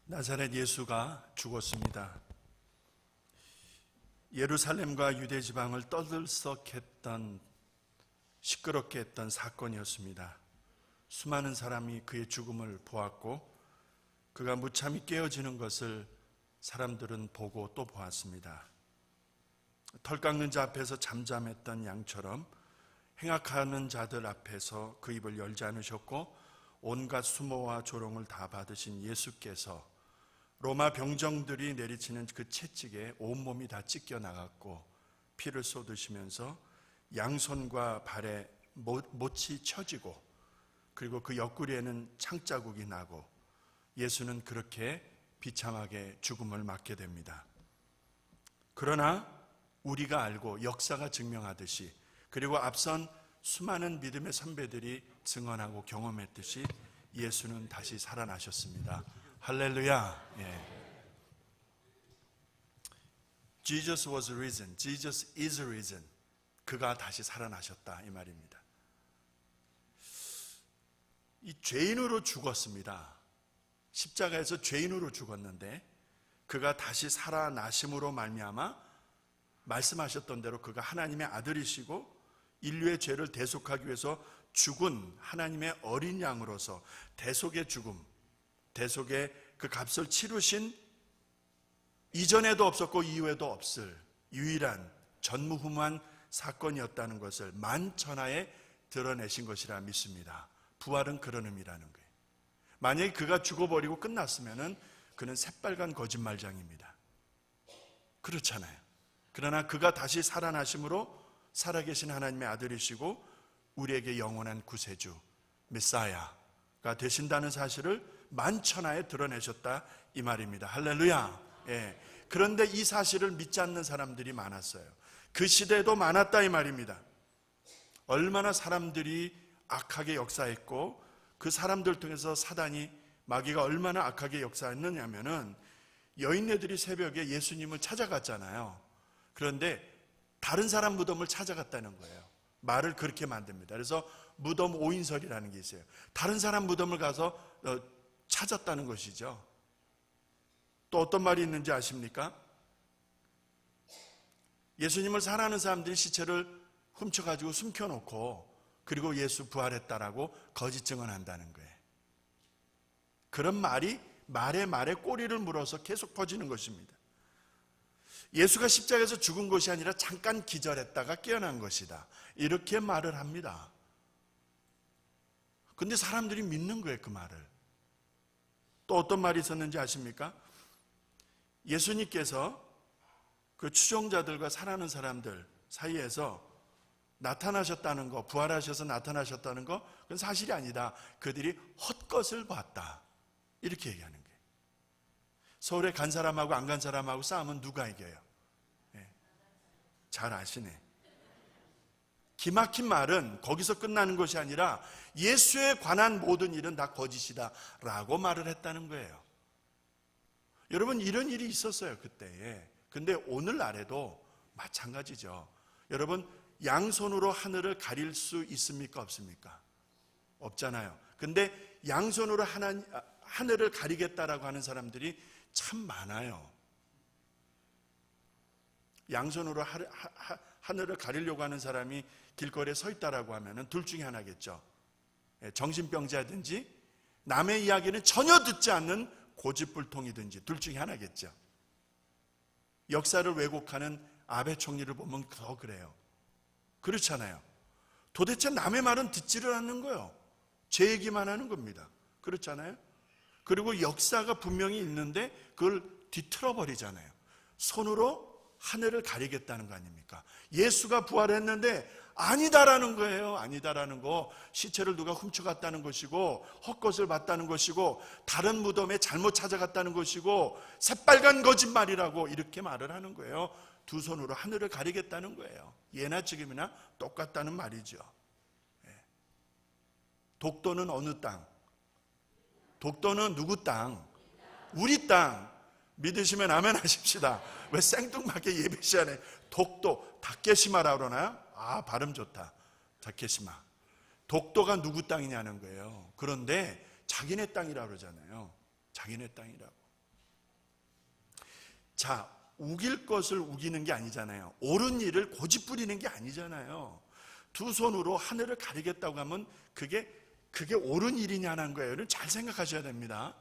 나사렛 예수가 죽었습니다. 예루살렘과 유대 지방을 떠들썩했던, 시끄럽게 했던 사건이었습니다. 수많은 사람이 그의 죽음을 보았고 그가 무참히 깨어지는 것을 사람들은 보고 또 보았습니다. 털 깎는 자 앞에서 잠잠했던 양처럼 행악하는 자들 앞에서 그 입을 열지 않으셨고 온갖 수모와 조롱을 다 받으신 예수께서 로마 병정들이 내리치는 그 채찍에 온몸이 다 찢겨 나갔고 피를 쏟으시면서 양손과 발에 못이 쳐지고 그리고 그 옆구리에는 창자국이 나고 예수는 그렇게 비참하게 죽음을 맞게 됩니다. 그러나 우리가 알고 역사가 증명하듯이, 그리고 앞선 수많은 믿음의 선배들이 증언하고 경험했듯이 예수는 다시 살아나셨습니다. 할렐루야. 예. Jesus was risen. Jesus is risen. 그가 다시 살아나셨다 이 말입니다. 이 죄인으로 죽었습니다. 십자가에서 죄인으로 죽었는데 그가 다시 살아나심으로 말미암아 말씀하셨던 대로 그가 하나님의 아들이시고 인류의 죄를 대속하기 위해서 죽은 하나님의 어린 양으로서 대속의 죽음, 대속의 그 값을 치르신, 이전에도 없었고 이후에도 없을 유일한 전무후무한 사건이었다는 것을 만천하에 드러내신 것이라 믿습니다. 부활은 그런 의미라는 거예요. 만약에 그가 죽어버리고 끝났으면 그는 새빨간 거짓말장입니다. 그렇잖아요. 그러나 그가 다시 살아나심으로 살아계신 하나님의 아들이시고 우리에게 영원한 구세주 메사야가 되신다는 사실을 만천하에 드러내셨다 이 말입니다. 할렐루야. 예. 그런데 이 사실을 믿지 않는 사람들이 많았어요. 그 시대에도 많았다 이 말입니다. 얼마나 사람들이 악하게 역사했고 그 사람들 통해서 사단이, 마귀가 얼마나 악하게 역사했느냐면은 여인네들이 새벽에 예수님을 찾아갔잖아요. 그런데 다른 사람 무덤을 찾아갔다는 거예요. 말을 그렇게 만듭니다. 그래서 무덤 오인설이라는 게 있어요. 다른 사람 무덤을 가서 찾았다는 것이죠. 또 어떤 말이 있는지 아십니까? 예수님을 사랑하는 사람들이 시체를 훔쳐가지고 숨겨놓고 그리고 예수 부활했다라고 거짓 증언한다는 거예요. 그런 말이 말에 꼬리를 물어서 계속 퍼지는 것입니다. 예수가 십자가에서 죽은 것이 아니라 잠깐 기절했다가 깨어난 것이다, 이렇게 말을 합니다. 근데 사람들이 믿는 거예요, 그 말을. 또 어떤 말이 있었는지 아십니까? 예수님께서 그 추종자들과 사랑하는 사람들 사이에서 나타나셨다는 거, 부활하셔서 나타나셨다는 거, 그건 사실이 아니다. 그들이 헛것을 봤다, 이렇게 얘기하는 거예요. 서울에 간 사람하고 안 간 사람하고 싸우면 누가 이겨요? 네. 잘 아시네. 기막힌 말은 거기서 끝나는 것이 아니라 예수에 관한 모든 일은 다 거짓이다 라고 말을 했다는 거예요. 여러분, 이런 일이 있었어요, 그때에. 근데 오늘날에도 마찬가지죠. 여러분, 양손으로 하늘을 가릴 수 있습니까, 없습니까? 없잖아요. 근데 양손으로 하늘을 가리겠다라고 하는 사람들이 참 많아요. 양손으로 하늘을 가리려고 하는 사람이 길거리에 서 있다라고 하면 둘 중에 하나겠죠. 정신병자든지 남의 이야기는 전혀 듣지 않는 고집불통이든지 둘 중에 하나겠죠. 역사를 왜곡하는 아베 총리를 보면 더 그래요. 그렇잖아요. 도대체 남의 말은 듣지를 않는 거예요. 제 얘기만 하는 겁니다. 그렇잖아요. 그리고 역사가 분명히 있는데 그걸 뒤틀어 버리잖아요. 손으로 하늘을 가리겠다는 거 아닙니까? 예수가 부활했는데 아니다라는 거예요. 아니다라는 거. 시체를 누가 훔쳐갔다는 것이고 헛것을 봤다는 것이고 다른 무덤에 잘못 찾아갔다는 것이고 새빨간 거짓말이라고 이렇게 말을 하는 거예요. 두 손으로 하늘을 가리겠다는 거예요. 예나 지금이나 똑같다는 말이죠. 독도는 어느 땅? 독도는 누구 땅? 우리 땅. 믿으시면 아멘 하십시다. 왜 생뚱맞게 예배 시간에 독도, 다케시마라 그러나요? 아, 발음 좋다. 다케시마. 독도가 누구 땅이냐는 거예요. 그런데 자기네 땅이라고 그러잖아요. 자기네 땅이라고. 자, 우길 것을 우기는 게 아니잖아요. 옳은 일을 고집부리는 게 아니잖아요. 두 손으로 하늘을 가리겠다고 하면 그게 옳은 일이냐는 거예요. 잘 생각하셔야 됩니다.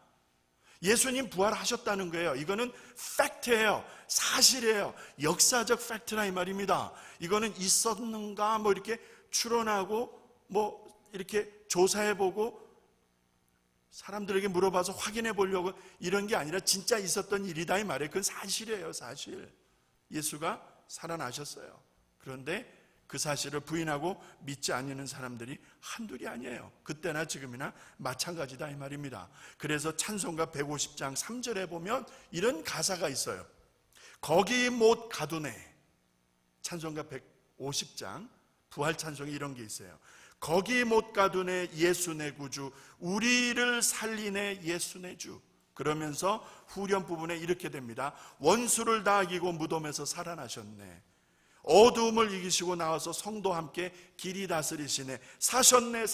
예수님 부활하셨다는 거예요. 이거는 팩트예요. 사실이에요. 역사적 팩트라 이 말입니다. 이거는 있었는가 뭐 이렇게 추론하고 뭐 이렇게 조사해보고 사람들에게 물어봐서 확인해 보려고 이런 게 아니라 진짜 있었던 일이다 이 말이에요. 그건 사실이에요. 사실. 예수가 살아나셨어요. 그런데 그 사실을 부인하고 믿지 않는 사람들이 한둘이 아니에요. 그때나 지금이나 마찬가지다 이 말입니다. 그래서 찬송가 150장 3절에 보면 이런 가사가 있어요. 거기 못 가두네. 찬송가 150장 부활 찬송에 이런 게 있어요. 거기 못 가두네 예수 내 구주, 우리를 살리네 예수 내 주. 그러면서 후렴 부분에 이렇게 됩니다. 원수를 다 이기고 무덤에서 살아나셨네. 어두움을 이기시고 나와서 성도와 함께 길이 다스리시네. 사셨네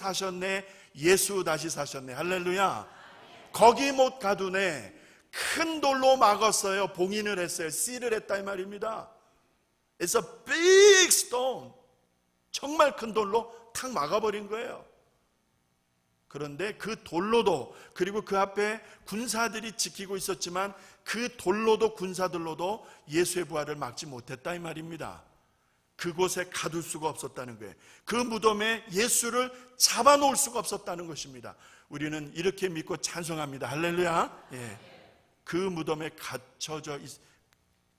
예수 다시 사셨네. 할렐루야. 거기 못 가두네. 큰 돌로 막았어요. 봉인을 했어요. 씨를 했다 이 말입니다. It's a big stone. 정말 큰 돌로 탁 막아버린 거예요. 그런데 그 돌로도, 그리고 그 앞에 군사들이 지키고 있었지만 그 돌로도 군사들로도 예수의 부활을 막지 못했다 이 말입니다. 그곳에 가둘 수가 없었다는 거예요. 그 무덤에 예수를 잡아놓을 수가 없었다는 것입니다. 우리는 이렇게 믿고 찬송합니다. 할렐루야. 예. 그 무덤에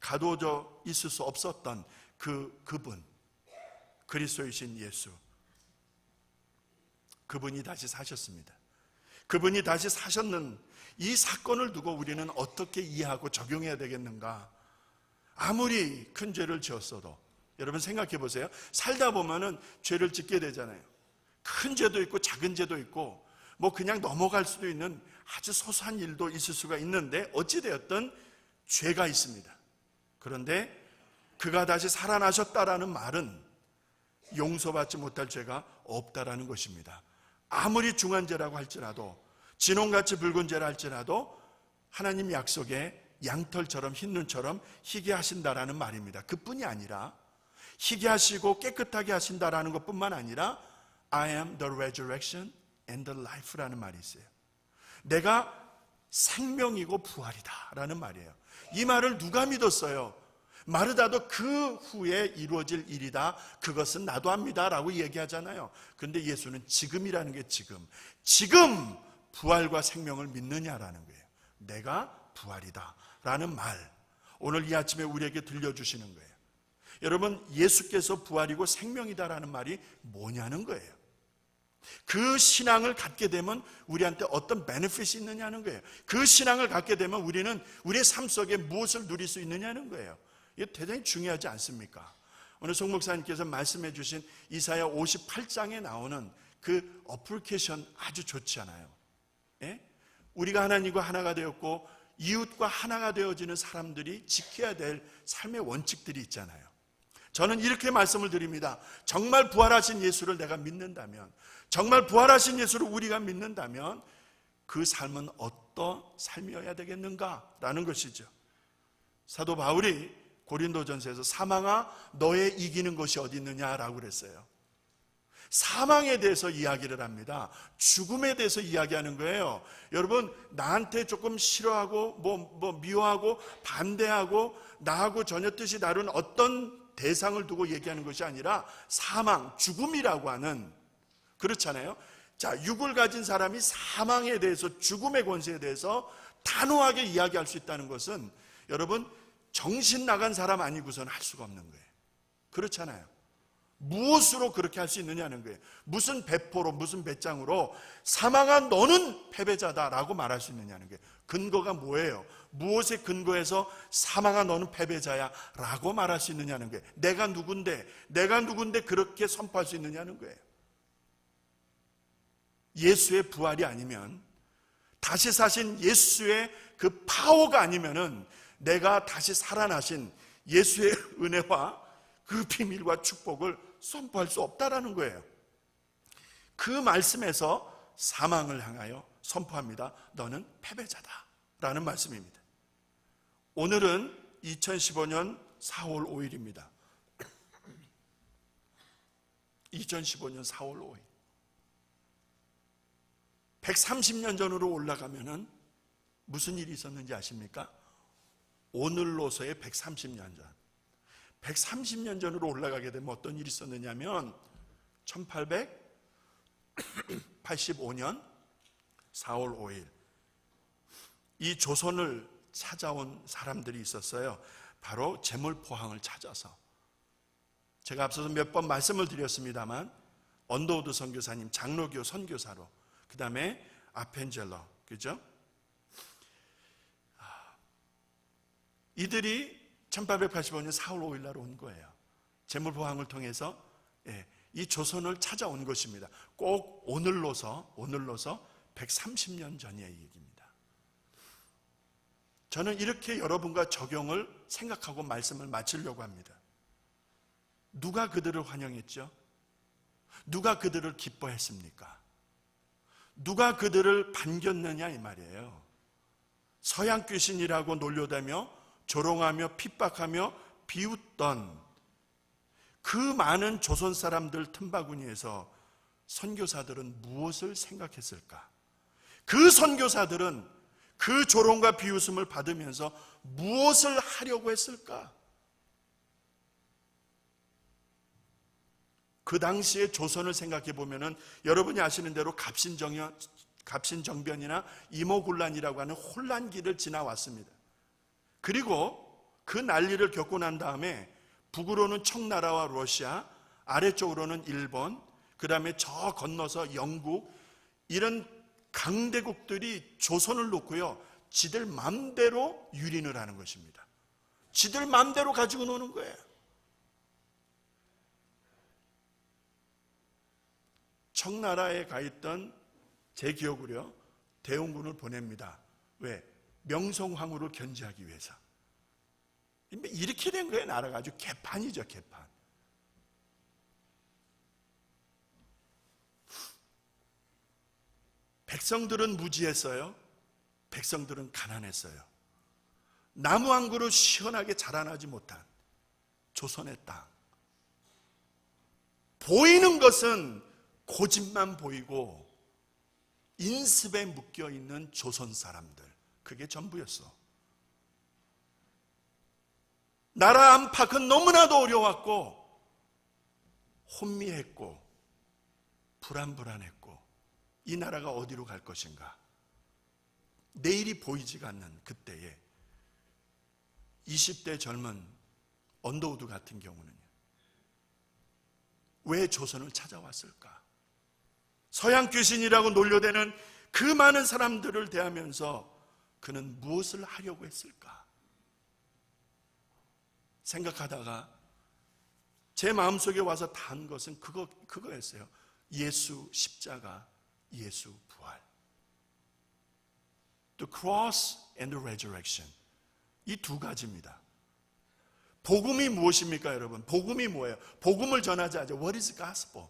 가둬져 있을 수 없었던 그분, 그리스도이신 예수, 그분이 다시 사셨습니다. 그분이 다시 사셨는 이 사건을 두고 우리는 어떻게 이해하고 적용해야 되겠는가? 아무리 큰 죄를 지었어도, 여러분 생각해 보세요. 살다 보면은 죄를 짓게 되잖아요. 큰 죄도 있고 작은 죄도 있고 뭐 그냥 넘어갈 수도 있는 아주 소소한 일도 있을 수가 있는데 어찌되었든 죄가 있습니다. 그런데 그가 다시 살아나셨다라는 말은 용서받지 못할 죄가 없다라는 것입니다. 아무리 중한 죄라고 할지라도, 진홍같이 붉은 죄라 할지라도 하나님 약속에 양털처럼 흰 눈처럼 희게 하신다라는 말입니다. 그뿐이 아니라 희게 하시고 깨끗하게 하신다라는 것뿐만 아니라 I am the resurrection and the life라는 말이 있어요. 내가 생명이고 부활이다 라는 말이에요. 이 말을 누가 믿었어요? 마르다도 그 후에 이루어질 일이다, 그것은 나도 합니다 라고 얘기하잖아요. 그런데 예수는 지금이라는 게 지금 부활과 생명을 믿느냐라는 거예요. 내가 부활이다 라는 말, 오늘 이 아침에 우리에게 들려주시는 거예요. 여러분, 예수께서 부활이고 생명이다라는 말이 뭐냐는 거예요. 그 신앙을 갖게 되면 우리한테 어떤 베네핏이 있느냐는 거예요. 그 신앙을 갖게 되면 우리는 우리의 삶 속에 무엇을 누릴 수 있느냐는 거예요. 이게 대단히 중요하지 않습니까? 오늘 송 목사님께서 말씀해 주신 이사야 58장에 나오는 그 어플리케이션 아주 좋잖아요. 예? 우리가 하나님과 하나가 되었고 이웃과 하나가 되어지는 사람들이 지켜야 될 삶의 원칙들이 있잖아요. 저는 이렇게 말씀을 드립니다. 정말 부활하신 예수를 내가 믿는다면, 정말 부활하신 예수를 우리가 믿는다면 그 삶은 어떤 삶이어야 되겠는가라는 것이죠. 사도 바울이 고린도전서에서 사망아 너의 이기는 것이 어디 있느냐라고 그랬어요. 사망에 대해서 이야기를 합니다. 죽음에 대해서 이야기하는 거예요. 여러분, 나한테 조금 싫어하고 뭐 미워하고 반대하고 나하고 전혀 뜻이 다른 어떤 대상을 두고 얘기하는 것이 아니라 사망, 죽음이라고 하는, 그렇잖아요. 자, 육을 가진 사람이 사망에 대해서, 죽음의 권세에 대해서 단호하게 이야기할 수 있다는 것은 여러분, 정신 나간 사람 아니고서는 할 수가 없는 거예요. 그렇잖아요. 무엇으로 그렇게 할 수 있느냐는 거예요. 무슨 배포로, 무슨 배짱으로 사망한 너는 패배자다라고 말할 수 있느냐는 거예요. 근거가 뭐예요? 무엇에 근거해서 사망한 너는 패배자야 라고 말할 수 있느냐는 거예요. 내가 누군데 그렇게 선포할 수 있느냐는 거예요. 예수의 부활이 아니면, 다시 사신 예수의 그 파워가 아니면은 내가 다시 살아나신 예수의 은혜와 그 비밀과 축복을 선포할 수 없다라는 거예요. 그 말씀에서 사망을 향하여 선포합니다. 너는 패배자다 라는 말씀입니다. 오늘은 2015년 4월 5일입니다. 2015년 4월 5일. 130년 전으로 올라가면은 무슨 일이 있었는지 아십니까? 오늘로서의 130년 전. 130년 전으로 올라가게 되면 어떤 일이 있었느냐면 1885년 4월 5일 이 조선을 찾아온 사람들이 있었어요. 바로 재물포항을 찾아서. 제가 앞서서 몇 번 말씀을 드렸습니다만 언더우드 선교사님 장로교 선교사로, 그 다음에 아펜젤러, 그죠? 이들이 1885년 4월 5일 날 온 거예요. 재물포항을 통해서 이 조선을 찾아온 것입니다. 꼭 오늘로서 130년 전의 얘기입니다. 저는 이렇게 여러분과 적용을 생각하고 말씀을 마치려고 합니다. 누가 그들을 환영했죠? 누가 그들을 기뻐했습니까? 누가 그들을 반겼느냐 이 말이에요. 서양 귀신이라고 놀려대며 조롱하며 핍박하며 비웃던 그 많은 조선 사람들 틈바구니에서 선교사들은 무엇을 생각했을까? 그 선교사들은 그 조롱과 비웃음을 받으면서 무엇을 하려고 했을까? 그 당시의 조선을 생각해 보면은 여러분이 아시는 대로 갑신정변이나 이모군란이라고 하는 혼란기를 지나왔습니다. 그리고 그 난리를 겪고 난 다음에 북으로는 청나라와 러시아, 아래쪽으로는 일본, 그 다음에 저 건너서 영국, 이런 강대국들이 조선을 놓고요, 지들 맘대로 유린을 하는 것입니다. 지들 맘대로 가지고 노는 거예요. 청나라에 가 있던 제 기억으로요, 대원군을 보냅니다. 왜? 명성황후를 견제하기 위해서. 이렇게 된 거예요. 나라가 아주 개판이죠, 개판. 백성들은 무지했어요. 백성들은 가난했어요. 나무 한 그루 시원하게 자라나지 못한 조선의 땅. 보이는 것은 고집만 보이고 인습에 묶여있는 조선 사람들, 그게 전부였어. 나라 안팎은 너무나도 어려웠고 혼미했고 불안했고 이 나라가 어디로 갈 것인가, 내일이 보이지가 않는 그때에 20대 젊은 언더우드 같은 경우는요, 왜 조선을 찾아왔을까? 서양 귀신이라고 놀려대는 그 많은 사람들을 대하면서 그는 무엇을 하려고 했을까? 생각하다가 제 마음속에 와서 단 것은 그거였어요. 예수 십자가, 예수 부활. The cross and the resurrection. 이 두 가지입니다. 복음이 무엇입니까, 여러분? 복음이 뭐예요? 복음을 전하자죠. What is gospel?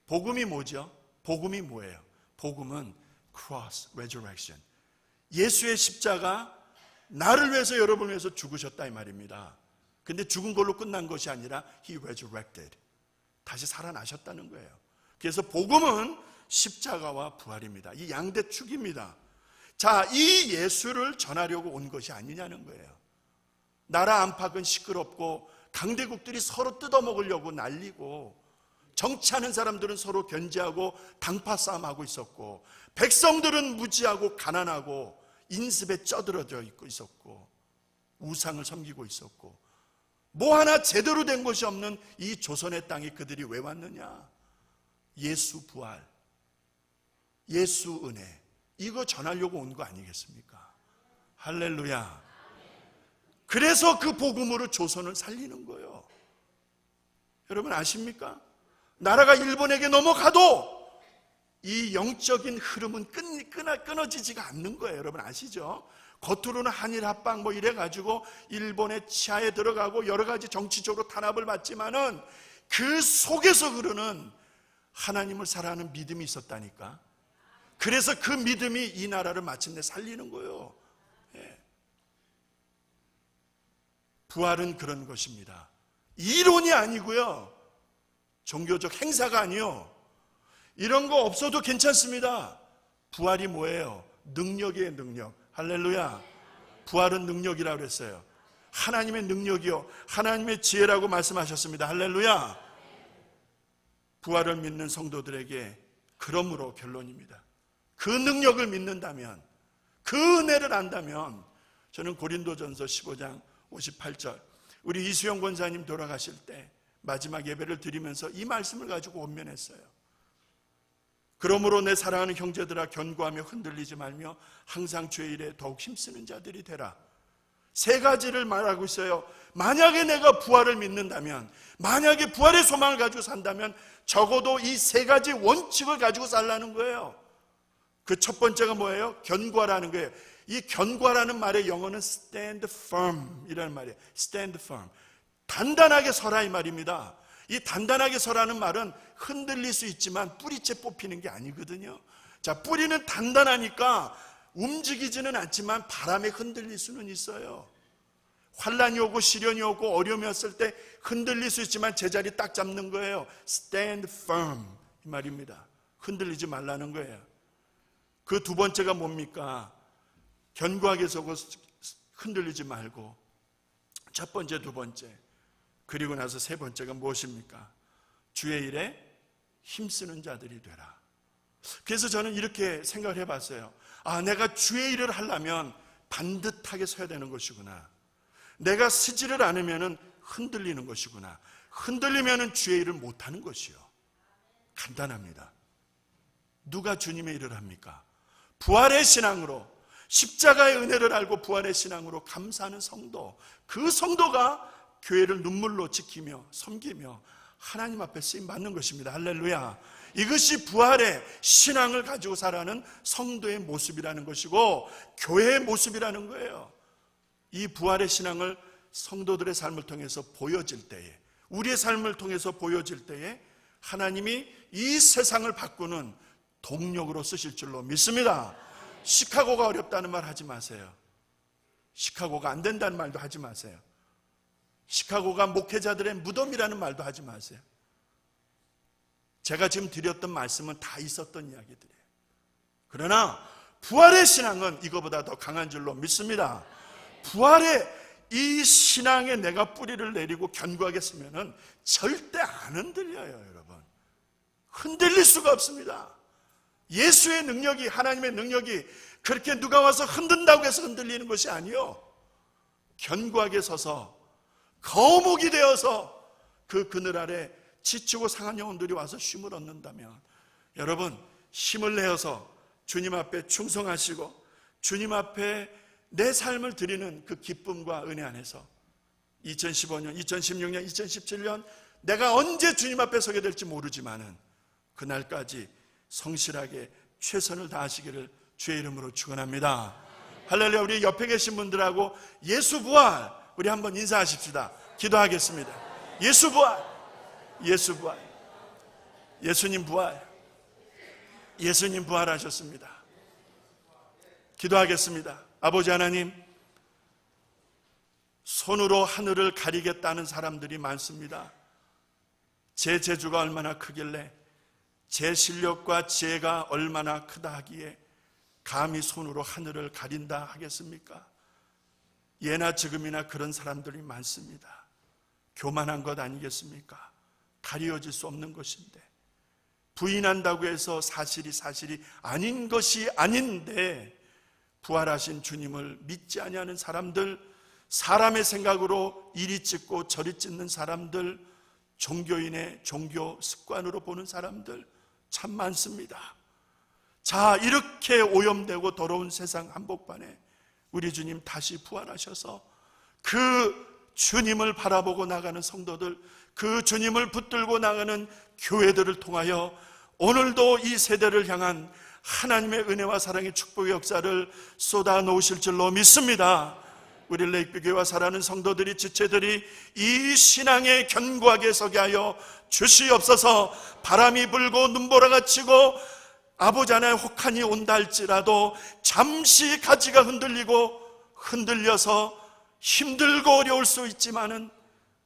복음이 뭐죠? 복음이 뭐예요? 복음은 cross, resurrection. 예수의 십자가, 나를 위해서 여러분을 위해서 죽으셨다 이 말입니다. 근데 죽은 걸로 끝난 것이 아니라 He resurrected. 다시 살아나셨다는 거예요. 그래서 복음은 십자가와 부활입니다. 이 양대 축입니다. 자, 이 예수를 전하려고 온 것이 아니냐는 거예요. 나라 안팎은 시끄럽고 강대국들이 서로 뜯어먹으려고 난리고 정치하는 사람들은 서로 견제하고 당파 싸움하고 있었고 백성들은 무지하고 가난하고 인습에 쩌들어져 있고 있었고 우상을 섬기고 있었고 뭐 하나 제대로 된 것이 없는 이 조선의 땅에 그들이 왜 왔느냐? 예수 부활, 예수 은혜, 이거 전하려고 온 거 아니겠습니까? 할렐루야. 그래서 그 복음으로 조선을 살리는 거예요. 여러분 아십니까? 나라가 일본에게 넘어가도 이 영적인 흐름은 끊어지지가 않는 거예요. 여러분 아시죠? 겉으로는 한일 합방 뭐 이래가지고 일본의 치하에 들어가고 여러 가지 정치적으로 탄압을 받지만은 그 속에서 흐르는 하나님을 사랑하는 믿음이 있었다니까. 그래서 그 믿음이 이 나라를 마침내 살리는 거예요. 예. 부활은 그런 것입니다. 이론이 아니고요, 종교적 행사가 아니요, 이런 거 없어도 괜찮습니다. 부활이 뭐예요? 능력이에요. 능력. 할렐루야. 부활은 능력이라고 그랬어요. 하나님의 능력이요, 하나님의 지혜라고 말씀하셨습니다. 할렐루야. 부활을 믿는 성도들에게 그러므로 결론입니다. 그 능력을 믿는다면, 그 은혜를 안다면, 저는 고린도전서 15장 58절, 우리 이수영 권사님 돌아가실 때 마지막 예배를 드리면서 이 말씀을 가지고 원면했어요. 그러므로 내 사랑하는 형제들아, 견고하며 흔들리지 말며 항상 주의 일에 더욱 힘쓰는 자들이 되라. 세 가지를 말하고 있어요. 만약에 내가 부활을 믿는다면, 만약에 부활의 소망을 가지고 산다면 적어도 이 세 가지 원칙을 가지고 살라는 거예요. 그 첫 번째가 뭐예요? 견고하라는 거예요. 이 견고하라는 말의 영어는 stand firm 이라는 말이에요. stand firm. 단단하게 서라 이 말입니다. 이 단단하게 서라는 말은 흔들릴 수 있지만 뿌리째 뽑히는 게 아니거든요. 자, 뿌리는 단단하니까 움직이지는 않지만 바람에 흔들릴 수는 있어요. 환란이 오고 시련이 오고 어려움이 왔을 때 흔들릴 수 있지만 제자리 딱 잡는 거예요. stand firm 이 말입니다. 흔들리지 말라는 거예요. 그 두 번째가 뭡니까? 견고하게 서고 흔들리지 말고, 첫 번째, 두 번째, 그리고 나서 세 번째가 무엇입니까? 주의 일에 힘쓰는 자들이 되라. 그래서 저는 이렇게 생각을 해봤어요. 아, 내가 주의 일을 하려면 반듯하게 서야 되는 것이구나. 내가 서지를 않으면 흔들리는 것이구나. 흔들리면 주의 일을 못하는 것이요. 간단합니다. 누가 주님의 일을 합니까? 부활의 신앙으로, 십자가의 은혜를 알고 부활의 신앙으로 감사하는 성도, 그 성도가 교회를 눈물로 지키며 섬기며 하나님 앞에 쓰임 받는 것입니다. 할렐루야. 이것이 부활의 신앙을 가지고 살아가는 성도의 모습이라는 것이고 교회의 모습이라는 거예요. 이 부활의 신앙을 성도들의 삶을 통해서 보여질 때에, 우리의 삶을 통해서 보여질 때에 하나님이 이 세상을 바꾸는 동력으로 쓰실 줄로 믿습니다. 시카고가 어렵다는 말 하지 마세요. 시카고가 안 된다는 말도 하지 마세요. 시카고가 목회자들의 무덤이라는 말도 하지 마세요. 제가 지금 드렸던 말씀은 다 있었던 이야기들이에요. 그러나 부활의 신앙은 이거보다 더 강한 줄로 믿습니다. 부활의 이 신앙에 내가 뿌리를 내리고 견고하게 쓰면은 절대 안 흔들려요, 여러분. 흔들릴 수가 없습니다. 예수의 능력이, 하나님의 능력이 그렇게 누가 와서 흔든다고 해서 흔들리는 것이 아니요, 견고하게 서서 거목이 되어서 그 그늘 아래 지치고 상한 영혼들이 와서 쉼을 얻는다면, 여러분 힘을 내어서 주님 앞에 충성하시고 주님 앞에 내 삶을 드리는 그 기쁨과 은혜 안에서 2015년, 2016년, 2017년 내가 언제 주님 앞에 서게 될지 모르지만은 그날까지 성실하게 최선을 다하시기를 주의 이름으로 축원합니다. 할렐루야. 우리 옆에 계신 분들하고 예수 부활 우리 한번 인사하십시다. 기도하겠습니다. 예수 부활, 예수 부활, 예수님 부활, 예수님 부활하셨습니다. 기도하겠습니다. 아버지 하나님, 손으로 하늘을 가리겠다는 사람들이 많습니다. 제 재주가 얼마나 크길래, 제 실력과 지혜가 얼마나 크다 하기에 감히 손으로 하늘을 가린다 하겠습니까? 예나 지금이나 그런 사람들이 많습니다. 교만한 것 아니겠습니까? 가려질 수 없는 것인데, 부인한다고 해서 사실이 아닌 것이 아닌데 부활하신 주님을 믿지 아니하는 사람들, 사람의 생각으로 이리 찢고 저리 찢는 사람들, 종교인의 종교 습관으로 보는 사람들 참 많습니다. 자, 이렇게 오염되고 더러운 세상 한복판에 우리 주님 다시 부활하셔서 그 주님을 바라보고 나가는 성도들, 그 주님을 붙들고 나가는 교회들을 통하여 오늘도 이 세대를 향한 하나님의 은혜와 사랑의 축복의 역사를 쏟아 놓으실 줄로 믿습니다. 우리 레이크교회와 사랑하는 성도들이, 지체들이 이 신앙에 견고하게 서게 하여 주시옵소서. 바람이 불고 눈보라가 치고 아버지 하나의 혹한이 온다 할지라도 잠시 가지가 흔들려서 힘들고 어려울 수 있지만은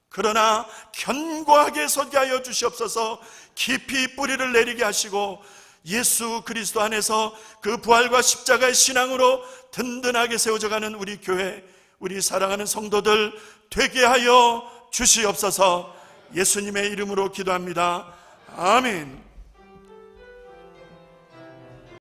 그러나 견고하게 서게 하여 주시옵소서. 깊이 뿌리를 내리게 하시고 예수 그리스도 안에서 그 부활과 십자가의 신앙으로 든든하게 세워져가는 우리 교회, 우리 사랑하는 성도들 되게 하여 주시옵소서. 예수님의 이름으로 기도합니다. 아멘.